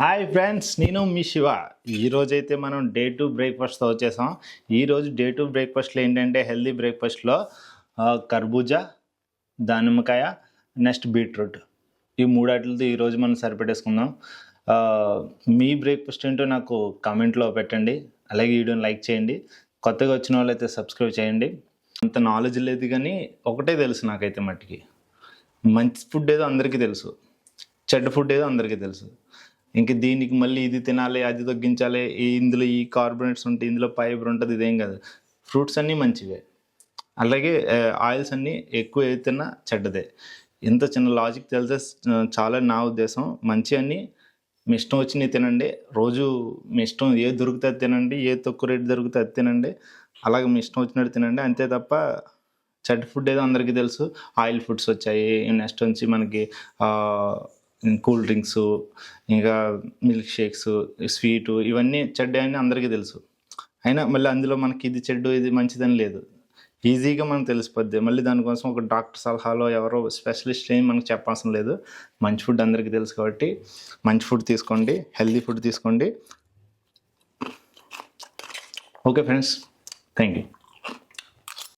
Hi friends, నేను మీ శివ. ఈరోజైతే మనం డే 2 బ్రేక్ఫాస్ట్తో వచ్చేసాం. ఈరోజు డే 2 బ్రేక్ఫాస్ట్లో ఏంటంటే హెల్దీ బ్రేక్ఫాస్ట్లో కర్బూజా, దానిమ్మకాయ, నెక్స్ట్ బీట్రూట్, ఈ మూడాటిలతో ఈరోజు మనం సరిపెట్టేసుకుందాం. మీ బ్రేక్ఫాస్ట్ ఏంటో నాకు కామెంట్లో పెట్టండి, అలాగే వీడియోని లైక్ చేయండి. కొత్తగా వచ్చిన వాళ్ళైతే సబ్స్క్రైబ్ చేయండి. అంత నాలెడ్జ్ లేదు కానీ ఒకటే తెలుసు నాకైతే మట్టికి, మంచి ఫుడ్ ఏదో అందరికీ తెలుసు, చెడ్డ ఫుడ్ ఏదో అందరికీ తెలుసు. ఇంక దీనికి మళ్ళీ ఇది తినాలి, అది తగ్గించాలి, ఇందులో ఈ కార్బోనేట్స్ ఉంటాయి, ఇందులో ఫైబర్ ఉంటుంది, ఇదేం కాదు. ఫ్రూట్స్ అన్నీ మంచివే, అలాగే ఆయిల్స్ అన్నీ ఎక్కువ తిన్నా చెడ్డదే. ఇంత చిన్న లాజిక్ తెలితే చాలా నా ఉద్దేశం. మంచి అన్నీ మీ ఇష్టం వచ్చినవి తినండి, రోజు మీ ఇష్టం ఏది దొరికితే అది తినండి, ఏ తక్కువ రేటు దొరికితే అది తినండి, అలాగే మీ ఇష్టం వచ్చినట్టు తినండి, అంతే తప్ప చెడ్డ ఫుడ్ ఏదో అందరికీ తెలుసు. ఆయిల్ ఫుడ్స్ వచ్చాయి, నెక్స్ట్ నుంచి మనకి కూల్ డ్రింక్స్, ఇంకా మిల్క్ షేక్స్, స్వీటు, ఇవన్నీ చెడ్డ అని అందరికీ తెలుసు. అయినా మళ్ళీ అందులో మనకి ఇది చెడ్డు ఇది మంచిదని లేదు, ఈజీగా మనకు తెలిసిపోద్ది. మళ్ళీ దానికోసం ఒక డాక్టర్ సలహాలో ఎవరో స్పెషలిస్ట్ ఏం మనకు చెప్పాల్సిన లేదు. మంచి ఫుడ్ అందరికీ తెలుసు కాబట్టి మంచి ఫుడ్ తీసుకోండి, హెల్దీ ఫుడ్ తీసుకోండి. Okay friends, thank you.